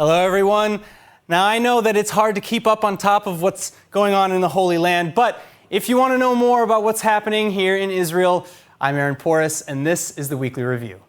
Hello, everyone. Now, I know that it's hard to keep up on top of what's going on in the Holy Land, but if you want to know more about what's happening here in Israel, I'm Aaron Porras, and this is the Weekly Review.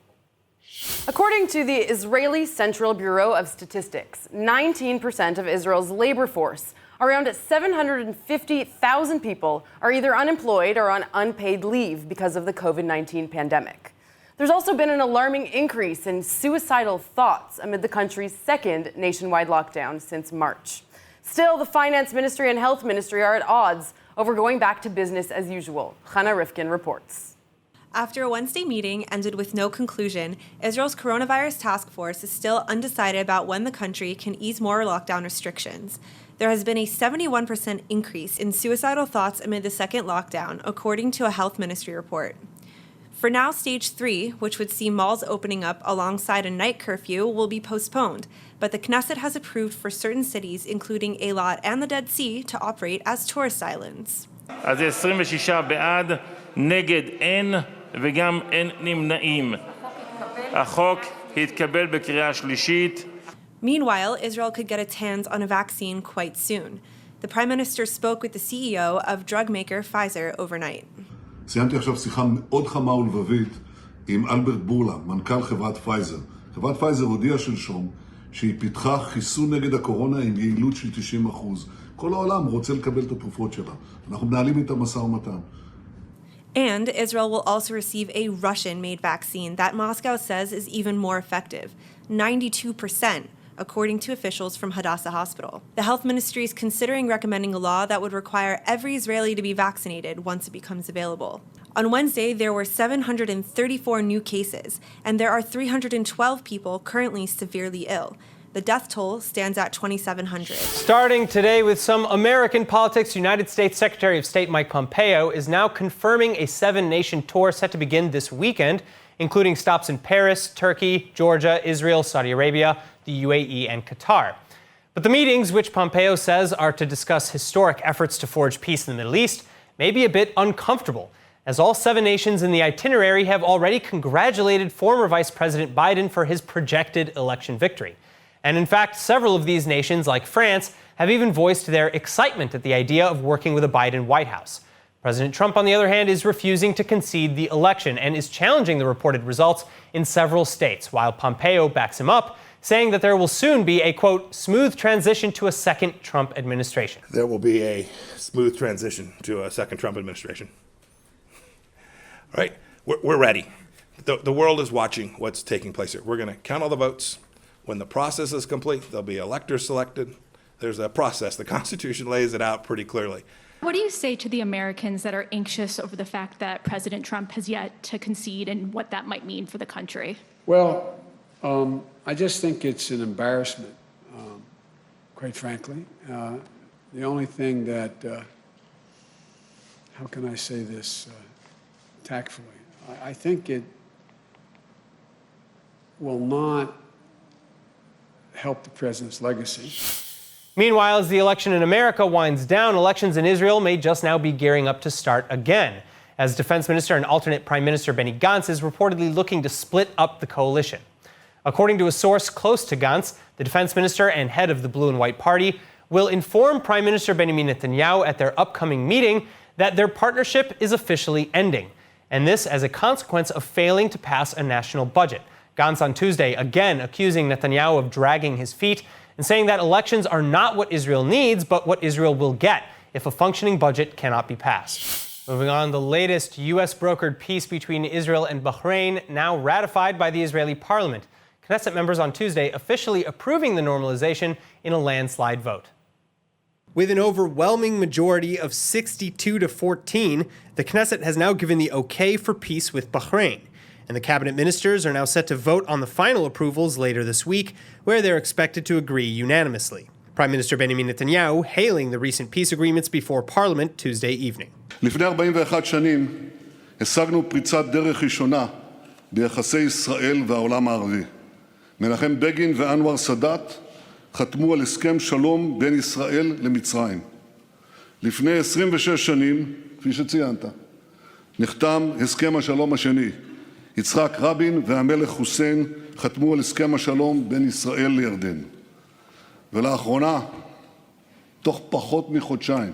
According to the Israeli Central Bureau of Statistics, 19% of Israel's labor force, around 750,000 people, are either unemployed or on unpaid leave because of the COVID-19 pandemic. There's also been an alarming increase in suicidal thoughts amid the country's second nationwide lockdown since March. Still, the Finance Ministry and Health Ministry are at odds over going back to business as usual. Chana Rifkin reports. After a Wednesday meeting ended with no conclusion, Israel's coronavirus task force is still undecided about when the country can ease more lockdown restrictions. There has been a 71% increase in suicidal thoughts amid the second lockdown, according to a health ministry report. For now, Stage 3, which would see malls opening up alongside a night curfew, will be postponed, but the Knesset has approved for certain cities, including Eilat and the Dead Sea, to operate as tourist islands. אז 26 בעד, נגד אין וגם אין נמנעים. החוק התקבל בקריאה שלישית. Meanwhile, Israel could get its hands on a vaccine quite soon. The Prime Minister spoke with the CEO of drug maker Pfizer overnight. סיימתי עכשיו שיחה מאוד חמה ולבבית עם אלברט בורלה, מנכ"ל חברת פייזר. חברת פייזר הודיעה שלשום שהיא פיתחה חיסון נגד הקורונה עם יעילות של 90%. כל העולם רוצה לקבל את התרופות שלה. אנחנו מנהלים איתה משא ומתן. And Israel will also receive a Russian-made vaccine that Moscow says is even more effective, 92%, according to officials from Hadassah Hospital. The health ministry is considering recommending a law that would require every Israeli to be vaccinated once it becomes available. On Wednesday, there were 734 new cases, and there are 312 people currently severely ill. The death toll stands at 2,700. Starting today with some American politics, United States Secretary of State Mike Pompeo is now confirming a 7-nation tour set to begin this weekend, including stops in Paris, Turkey, Georgia, Israel, Saudi Arabia, the UAE, and Qatar. But the meetings, which Pompeo says are to discuss historic efforts to forge peace in the Middle East, may be a bit uncomfortable, as all 7 nations in the itinerary have already congratulated former Vice President Biden for his projected election victory. And in fact, several of these nations, like France, have even voiced their excitement at the idea of working with a Biden White House. President Trump, on the other hand, is refusing to concede the election and is challenging the reported results in several states, while Pompeo backs him up, saying that there will soon be a, quote, smooth transition to a second Trump administration. There will be a smooth transition to a second Trump administration. All right, we're ready. The world is watching what's taking place here. We're going to count all the votes. When the process is complete, there'll be electors selected. There's a process. The Constitution lays it out pretty clearly. What do you say to the Americans that are anxious over the fact that President Trump has yet to concede and what that might mean for the country? Well, I just think it's an embarrassment, quite frankly. The only thing that, how can I say this tactfully? I think it will not help the president's legacy. Meanwhile, as the election in America winds down, elections in Israel may just now be gearing up to start again, as Defense Minister and alternate Prime Minister Benny Gantz is reportedly looking to split up the coalition. According to a source close to Gantz, the Defense Minister and head of the Blue and White Party will inform Prime Minister Benjamin Netanyahu at their upcoming meeting that their partnership is officially ending, and this as a consequence of failing to pass a national budget. Gantz on Tuesday again accusing Netanyahu of dragging his feet and saying that elections are not what Israel needs, but what Israel will get if a functioning budget cannot be passed. Moving on, the latest U.S.-brokered peace between Israel and Bahrain now ratified by the Israeli parliament. Knesset members on Tuesday officially approving the normalization in a landslide vote. With an overwhelming majority of 62 to 14, the Knesset has now given the okay for peace with Bahrain. And the cabinet ministers are now set to vote on the final approvals later this week, where they're expected to agree unanimously. Prime Minister Benjamin Netanyahu hailing the recent peace agreements before Parliament Tuesday evening. לפני 41 שנים השגנו פריצת דרך ראשונה ביחסי ישראל והעולם הערבי. מנחם בגין ואנואר סאדאת חתמו על הסכם שלום בין ישראל למצרים. לפני 26 שנים, כפי שציינת, נחתם הסכם השלום השני. יצחק רבין והמלך חוסיין חתמו על הסכם השלום בין ישראל לירדן. ולאחרונה, תוך פחות מחודשיים,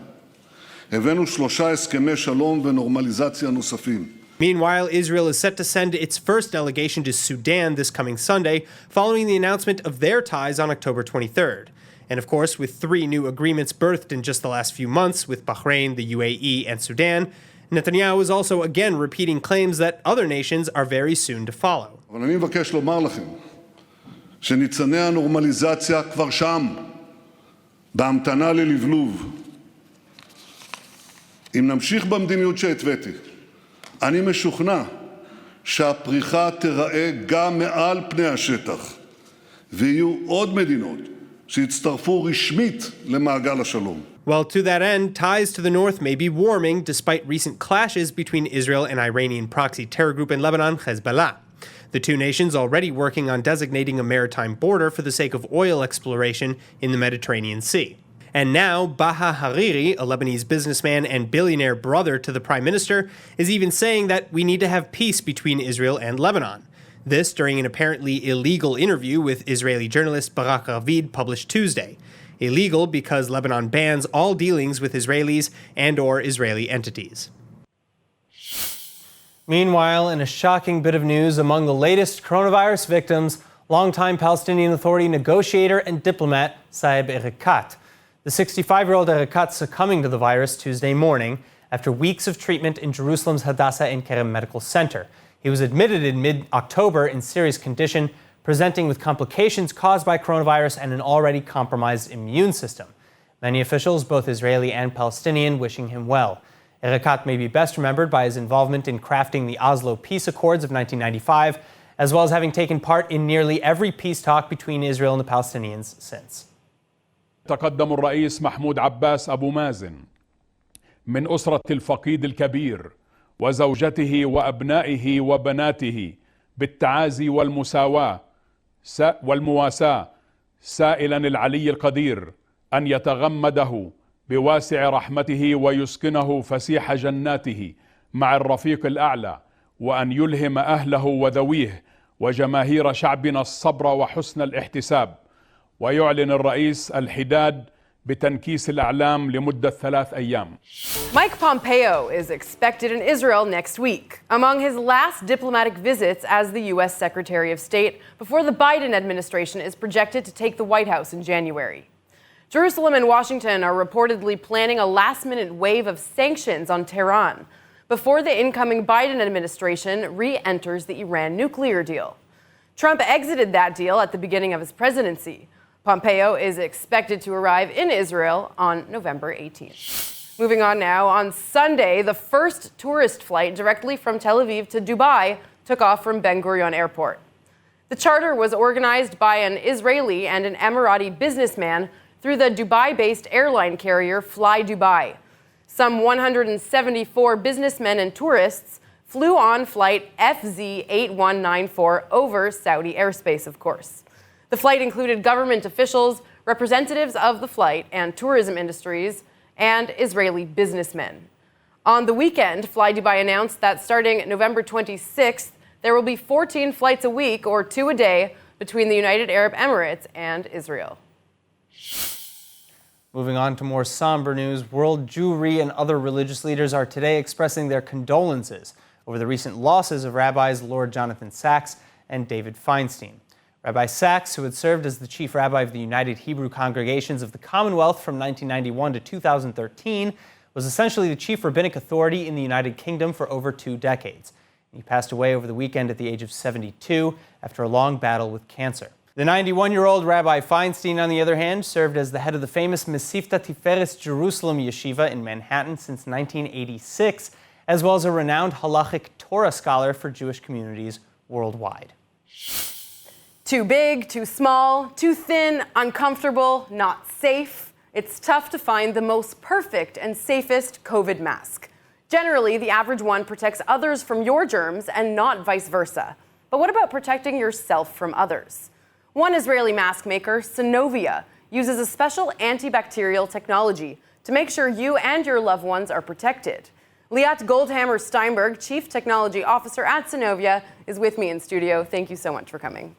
הבאנו 3 הסכמי שלום ונורמליזציה נוספים. Meanwhile, Israel is set to send its first delegation to Sudan this coming Sunday, following the announcement of their ties on October 23rd. And of course, with 3 new agreements birthed in just the last few months with Bahrain, the UAE, and Sudan, Netanyahu is also again repeating claims that other nations are very soon to follow. אבל אני מבקש לומר לכם שניצני הנורמליזציה כבר שם, בהמתנה ללבלוב. אם נמשיך במדיניות שהתוויתי, אני משוכנע שהפריחה תיראה גם מעל פני השטח, ויהיו עוד מדינות שיצטרפו רשמית למעגל השלום. Well, to that end, ties to the north may be warming despite recent clashes between Israel and Iranian proxy terror group in Lebanon, Hezbollah. The two nations already working on designating a maritime border for the sake of oil exploration in the Mediterranean Sea. And now, Baha Hariri, a Lebanese businessman and billionaire brother to the prime minister, is even saying that we need to have peace between Israel and Lebanon. This during an apparently illegal interview with Israeli journalist Barak Ravid published Tuesday. Illegal because Lebanon bans all dealings with Israelis and/or Israeli entities. Meanwhile, in a shocking bit of news among the latest coronavirus victims, longtime Palestinian Authority negotiator and diplomat Saeb Erekat. The 65-year-old Erekat succumbing to the virus Tuesday morning after weeks of treatment in Jerusalem's Hadassah Ein Kerem Medical Center. He was admitted in mid-October in serious condition, presenting with complications caused by coronavirus and an already compromised immune system. Many officials, both Israeli and Palestinian, wishing him well. Erekat may be best remembered by his involvement in crafting the Oslo Peace Accords of 1995, as well as having taken part in nearly every peace talk between Israel and the Palestinians since. تقدم الرئيس محمود عباس أبو مازن من أسرة الفقيد الكبير وزوجته وأبنائه وبناته بالتعازي والمواساة سائلا العلي القدير أن يتغمده بواسع رحمته ويسكنه فسيح جناته مع الرفيق الأعلى وأن يلهم أهله وذويه وجماهير شعبنا الصبر وحسن الاحتساب. ويعلن الرئيس الحداد بتنكيس الأعلام لمدة 3 أيام. Mike Pompeo is expected in Israel next week, among his last diplomatic visits as the U.S. Secretary of State before the Biden administration is projected to take the White House in January. Jerusalem and Washington are reportedly planning a last-minute wave of sanctions on Tehran before the incoming Biden administration re-enters the Iran nuclear deal. Trump exited that deal at the beginning of his presidency. Pompeo is expected to arrive in Israel on November 18th. Moving on now, on Sunday, the first tourist flight directly from Tel Aviv to Dubai took off from Ben Gurion Airport. The charter was organized by an Israeli and an Emirati businessman through the Dubai-based airline carrier Fly Dubai. Some 174 businessmen and tourists flew on flight FZ8194 over Saudi airspace, of course. The flight included government officials, representatives of the flight and tourism industries, and Israeli businessmen. On the weekend, Fly Dubai announced that starting November 26th, there will be 14 flights a week, or 2 a day, between the United Arab Emirates and Israel. Moving on to more somber news, world Jewry and other religious leaders are today expressing their condolences over the recent losses of rabbis Lord Jonathan Sachs and David Feinstein. Rabbi Sachs, who had served as the chief rabbi of the United Hebrew Congregations of the Commonwealth from 1991 to 2013, was essentially the chief rabbinic authority in the United Kingdom for over 2 decades. He passed away over the weekend at the age of 72 after a long battle with cancer. The 91-year-old Rabbi Feinstein, on the other hand, served as the head of the famous Mesivta Tiferes Jerusalem Yeshiva in Manhattan since 1986, as well as a renowned halachic Torah scholar for Jewish communities worldwide. Too big, too small, too thin, uncomfortable, not safe. It's tough to find the most perfect and safest COVID mask. Generally, the average one protects others from your germs and not vice versa. But what about protecting yourself from others? One Israeli mask maker, Synovia, uses a special antibacterial technology to make sure you and your loved ones are protected. Liat Goldhammer-Steinberg, Chief Technology Officer at Synovia, is with me in studio. Thank you so much for coming.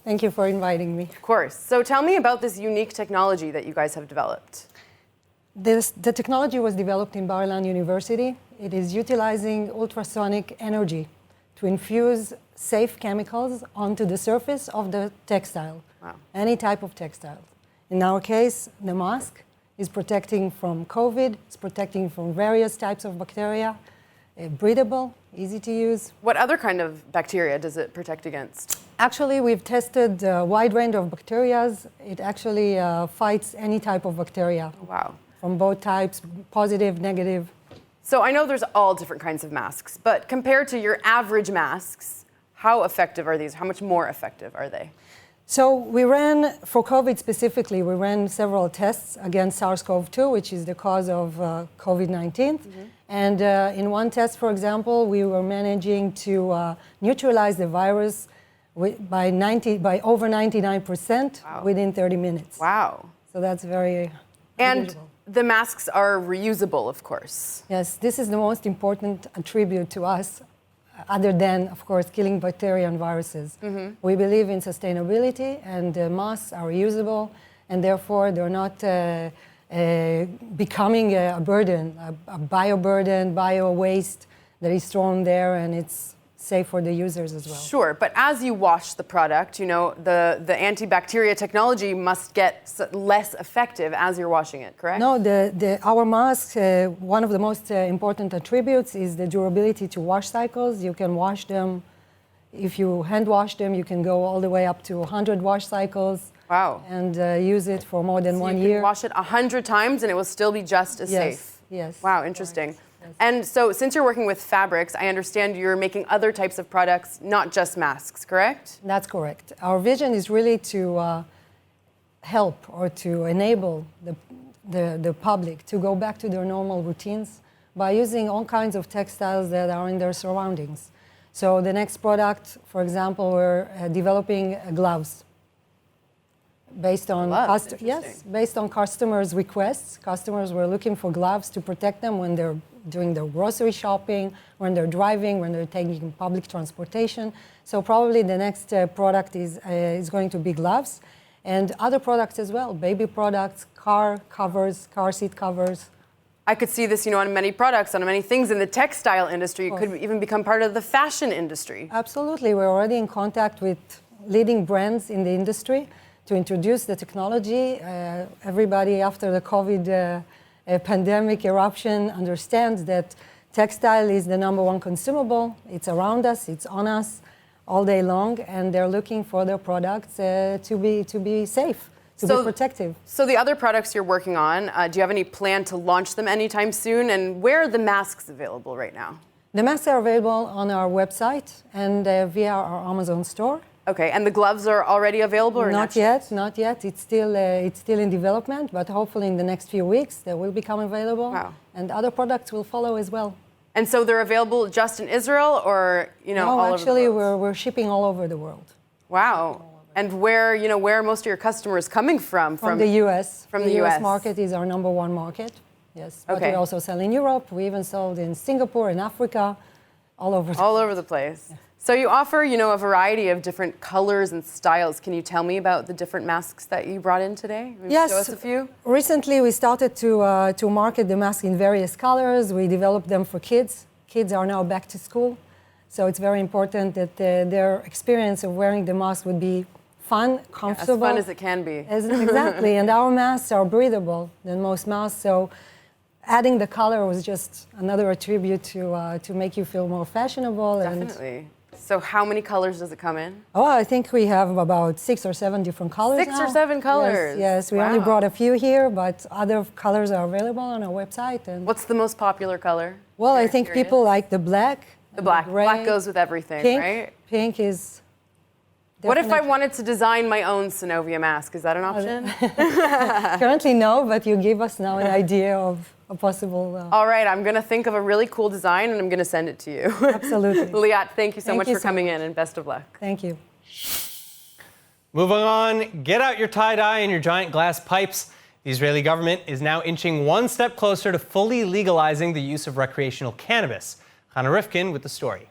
Thank you for inviting me. Of course. So tell me about this unique technology that you guys have developed. The technology was developed in Bar-Ilan University. It is utilizing ultrasonic energy to infuse safe chemicals onto the surface of the textile, any type of textile. In our case, the mask is protecting from COVID, it's protecting from various types of bacteria, breathable, easy to use. What other kind of bacteria does it protect against? Actually, we've tested a wide range of bacteria. It actually fights any type of bacteria. Wow. From both types, positive, negative. So I know there's all different kinds of masks, but compared to your average masks, how effective are these? How much more effective are they? So we ran, for COVID specifically, we ran several tests against SARS-CoV-2, which is the cause of COVID-19. And in one test, for example, we were managing to neutralize the virus by over 99% within 30 minutes. Wow. So that's very unusual. The masks are reusable, of course. Yes, this is the most important attribute to us, other than, of course, killing bacteria and viruses. We believe in sustainability, and masks are reusable, and therefore they're not becoming a burden, a bio burden, bio waste that is thrown there, and it's safe for the users as well. Sure, but as you wash the product, you know, the antibacteria technology must get less effective as you're washing it, correct? No, our masks, one of the most important attributes is the durability to wash cycles. You can wash them, if you hand wash them, you can go all the way up to 100 wash cycles. Wow. And use it for more than 1 you year. Can wash it 100 times and it will still be just as safe. Yes. Wow, interesting. Yes. And so since you're working with fabrics, I understand you're making other types of products, not just masks, correct? That's correct. Our vision is really to help or to enable the public to go back to their normal routines by using all kinds of textiles that are in their surroundings. So the next product, for example, we're developing gloves. Based on based on customers' requests. Customers were looking for gloves to protect them when they're doing their grocery shopping, when they're driving, when they're taking public transportation. So probably the next product is going to be gloves, and other products as well, baby products, car covers, car seat covers. I could see this, you know, on many products, on many things in the textile industry. It could even become part of the fashion industry. Absolutely. We're already in contact with leading brands in the industry to introduce the technology. Everybody after the COVID pandemic eruption understands that textile is the #1 consumable. It's around us, it's on us all day long, and they're looking for their products to be safe, to be protective. So the other products you're working on, do you have any plan to launch them anytime soon? And where are the masks available right now? The masks are available on our website and via our Amazon store. Okay, and the gloves are already available or not yet? Not yet. It's still in development, but hopefully in the next few weeks they will become available. Wow. And other products will follow as well. And so they're available just in Israel, or all over actually the world? we're shipping all over the world. Wow. And where are most of your customers coming from? From the U.S. From the U.S. market is our #1 market. Yes. But we also sell in Europe. We even sold in Singapore, in Africa, all over the place. Yeah. So you offer, a variety of different colors and styles. Can you tell me about the different masks that you brought in today? Yes. Show us a few. Recently, we started to market the mask in various colors. We developed them for kids. Kids are now back to school, so it's very important that their experience of wearing the mask would be fun, comfortable. As fun as it can be. Exactly. And our masks are breathable than most masks, so adding the color was just another attribute to make you feel more fashionable. Definitely. So how many colors does it come in? Oh, I think we have about 6 or 7 different colors 6 or 7 colors? Yes. We only brought a few here, but other colors are available on our website. And what's the most popular color? Well, I think people like the black. The black. Gray. Black goes with everything, pink, right? Pink is... What if I wanted to design my own Synovia mask? Is that an option? Currently, no, but you give us now an idea of a possible... All right, I'm going to think of a really cool design and I'm going to send it to you. Absolutely. Liat, thank you so much for coming in and best of luck. Thank you. Moving on, get out your tie-dye and your giant glass pipes. The Israeli government is now inching one step closer to fully legalizing the use of recreational cannabis. Hannah Rifkin with the story.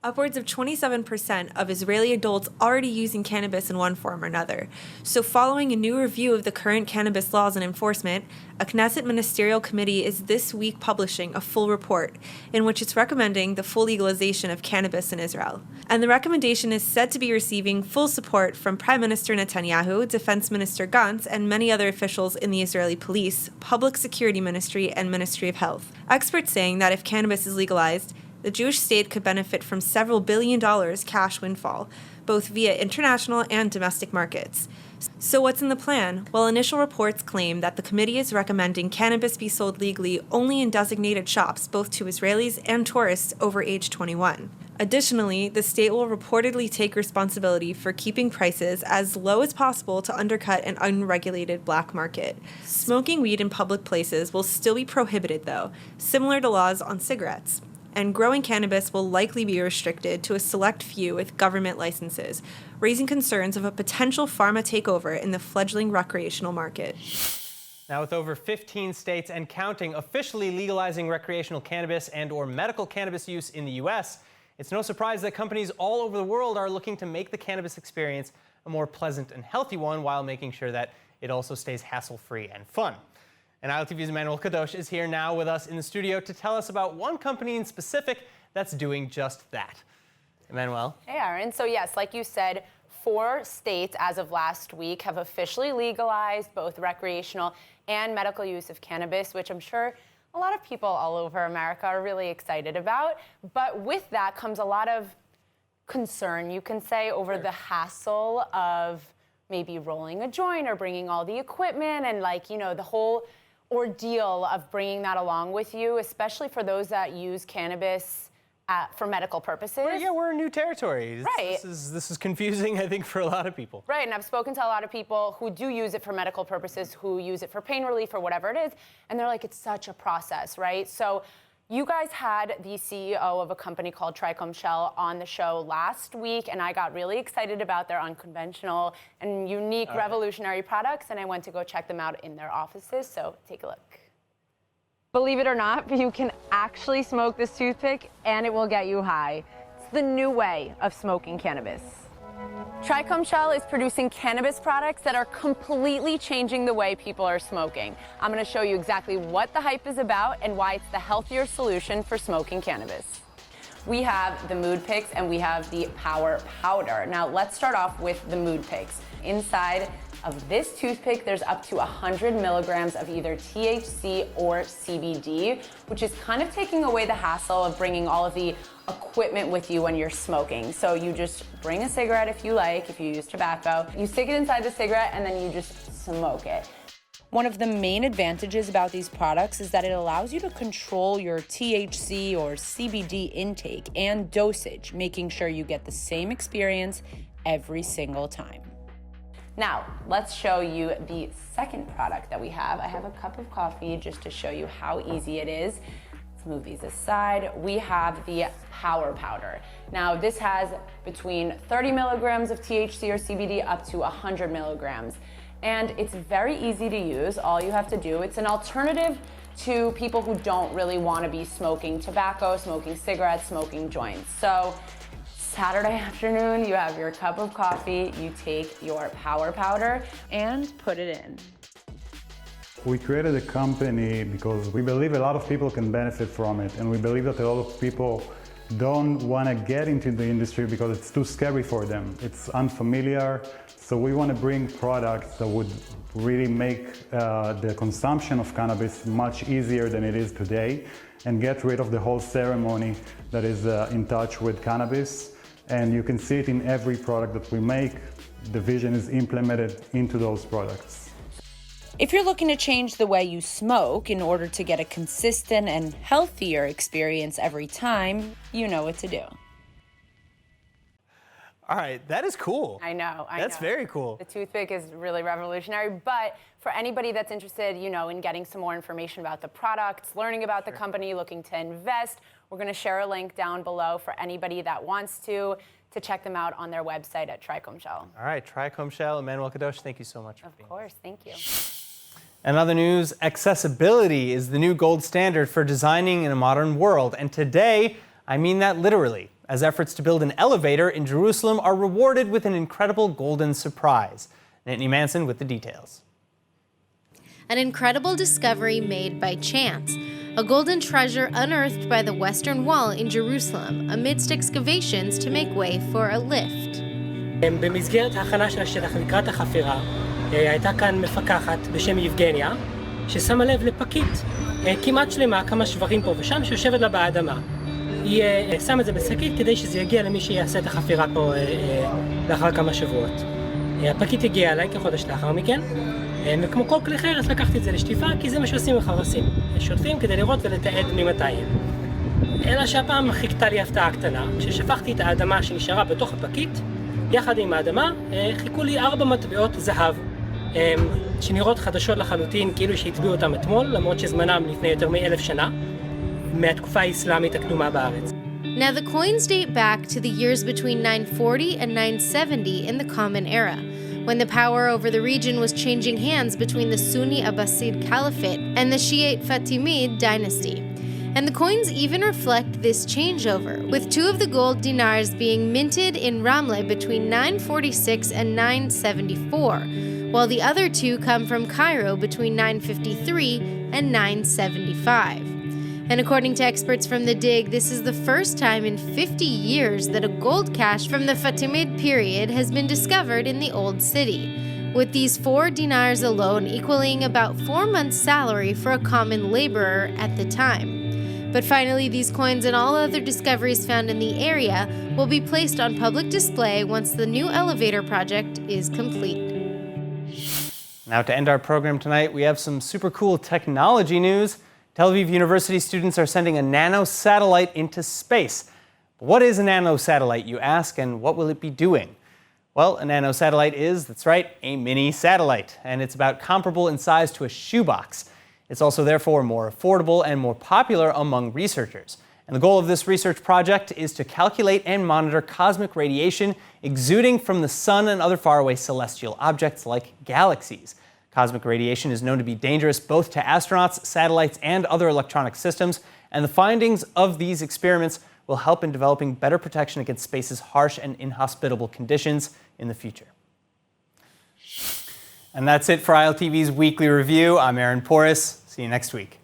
Upwards of 27% of Israeli adults already using cannabis in one form or another. So following a new review of the current cannabis laws and enforcement, a Knesset ministerial committee is this week publishing a full report in which it's recommending the full legalization of cannabis in Israel. And the recommendation is said to be receiving full support from Prime Minister Netanyahu, Defense Minister Gantz, and many other officials in the Israeli police, Public Security Ministry, and Ministry of Health. Experts saying that if cannabis is legalized, the Jewish state could benefit from several $1 billion cash windfall, both via international and domestic markets. So what's in the plan? Well, initial reports claim that the committee is recommending cannabis be sold legally only in designated shops, both to Israelis and tourists over age 21. Additionally, the state will reportedly take responsibility for keeping prices as low as possible to undercut an unregulated black market. Smoking weed in public places will still be prohibited, though, similar to laws on cigarettes. And growing cannabis will likely be restricted to a select few with government licenses, raising concerns of a potential pharma takeover in the fledgling recreational market. Now, with over 15 states and counting officially legalizing recreational cannabis and/or medical cannabis use in the U.S., it's no surprise that companies all over the world are looking to make the cannabis experience a more pleasant and healthy one while making sure that it also stays hassle-free and fun. And ILTV's Kadosh is here now with us in the studio to tell us about one company in specific that's doing just that. Emmanuel? Hey, Aaron. So yes, like you said, 4 states as of last week have officially legalized both recreational and medical use of cannabis, which I'm sure a lot of people all over America are really excited about. But with that comes a lot of concern, you can say, over the hassle of maybe rolling a joint or bringing all the equipment and, like, you know, the whole ordeal of bringing that along with you, especially for those that use cannabis for medical purposes. Well, yeah, we're in new territory. Right. This is confusing, I think, for a lot of people. Right, and I've spoken to a lot of people who do use it for medical purposes, who use it for pain relief or whatever it is, and they're like, it's such a process, right? So you guys had the CEO of a company called Trichome Shell on the show last week, and I got really excited about their unconventional and unique revolutionary products, and I went to go check them out in their offices, so take a look. Believe it or not, you can actually smoke this toothpick, and it will get you high. It's the new way of smoking cannabis. Trichome Shell is producing cannabis products that are completely changing the way people are smoking. I'm going to show you exactly what the hype is about and why it's the healthier solution for smoking cannabis. We have the mood picks and we have the power powder. Now let's start off with the mood picks. Inside of this toothpick, there's up to 100 milligrams of either THC or CBD, which is kind of taking away the hassle of bringing all of the equipment with you when you're smoking. So you just bring a cigarette if you like, if you use tobacco, you stick it inside the cigarette and then you just smoke it. One of the main advantages about these products is that it allows you to control your THC or CBD intake and dosage, making sure you get the same experience every single time. Now, let's show you the second product that we have. I have a cup of coffee just to show you how easy it is. Let's move these aside. We have the power powder. Now, this has between 30 milligrams of THC or CBD up to 100 milligrams. And it's very easy to use. All you have to do, it's an alternative to people who don't really want to be smoking tobacco, smoking cigarettes, smoking joints. So Saturday afternoon, you have your cup of coffee, you take your power powder and put it in. We created a company because we believe a lot of people can benefit from it, and we believe that a lot of people don't want to get into the industry because it's too scary for them. It's unfamiliar, so we want to bring products that would really make the consumption of cannabis much easier than it is today and get rid of the whole ceremony that is in touch with cannabis. And you can see it in every product that we make. The vision is implemented into those products. If you're looking to change the way you smoke in order to get a consistent and healthier experience every time, you know what to do. All right, that is cool. I know. That's very cool. The toothpick is really revolutionary, but for anybody that's interested, you know, in getting some more information about the products, learning about the company, looking to invest, we're going to share a link down below for anybody that wants to check them out on their website at Trichome Shell. All right, Trichome Shell, Emmanuel Kadosh, thank you so much. Of course, thank you. In other news, accessibility is the new gold standard for designing in a modern world. And today, I mean that literally. as efforts to build an elevator in Jerusalem are rewarded with an incredible golden surprise. Nittany Manson with the details. An incredible discovery made by chance. A golden treasure unearthed by the Western Wall in Jerusalem amidst excavations to make way for a lift. במסגרת ההכנה של השטח לקראת החפירה, הייתה כאן מפקחת בשם יבגניה, ששמה לב לפקית כמעט שלמה, כמה שברים פה ושם, שיושבת לה באדמה. היא שמה את זה בשקית כדי שזה יגיע למי שיעשה את החפירה פה לאחר כמה שבועות. הפקית הגיעה אליי כחודש לאחר מכן, וכמו כל כלי חרס לקחתי את זה לשטיפה, כי זה מה שעושים בחרסים. שוטפים כדי לראות ולתעד ממתי הם. אלא שהפעם חיכתה לי הפתעה קטנה, כששפכתי את האדמה שנשארה בתוך הפקית, יחד עם האדמה חיכו לי 4 מטבעות זהב, שנראות חדשות לחלוטין, כאילו שהטביעו אותם אתמול, למרות שזמנם לפני יותר מ-1000 שנה, מהתקופה האסלאמית הקדומה בארץ. Now the coins date back to the years between 940 and 970 in the Common Era, when the power over the region was changing hands between the Sunni Abbasid Caliphate and the Shiite Fatimid dynasty. And the coins even reflect this changeover, with 2 of the gold dinars being minted in Ramle between 946 and 974, while the other 2 come from Cairo between 953 and 975. And according to experts from the dig, this is the first time in 50 years that a gold cache from the Fatimid period has been discovered in the Old City, with these 4 dinars alone equaling about 4 months' salary for a common laborer at the time. But finally, these coins and all other discoveries found in the area will be placed on public display once the new elevator project is complete. Now to end our program tonight, we have some super cool technology news. Tel Aviv University students are sending a Nano Satellite into space. What is a Nano Satellite, you ask, and what will it be doing? Well, a Nano Satellite is, that's right, a mini satellite, and it's about comparable in size to a shoebox. It's also therefore more affordable and more popular among researchers. And the goal of this research project is to calculate and monitor cosmic radiation exuding from the sun and other faraway celestial objects like galaxies. Cosmic radiation is known to be dangerous both to astronauts, satellites, and other electronic systems, and the findings of these experiments will help in developing better protection against space's harsh and inhospitable conditions in the future. And that's it for ILTV's Weekly Review. I'm Aaron Porras. See you next week.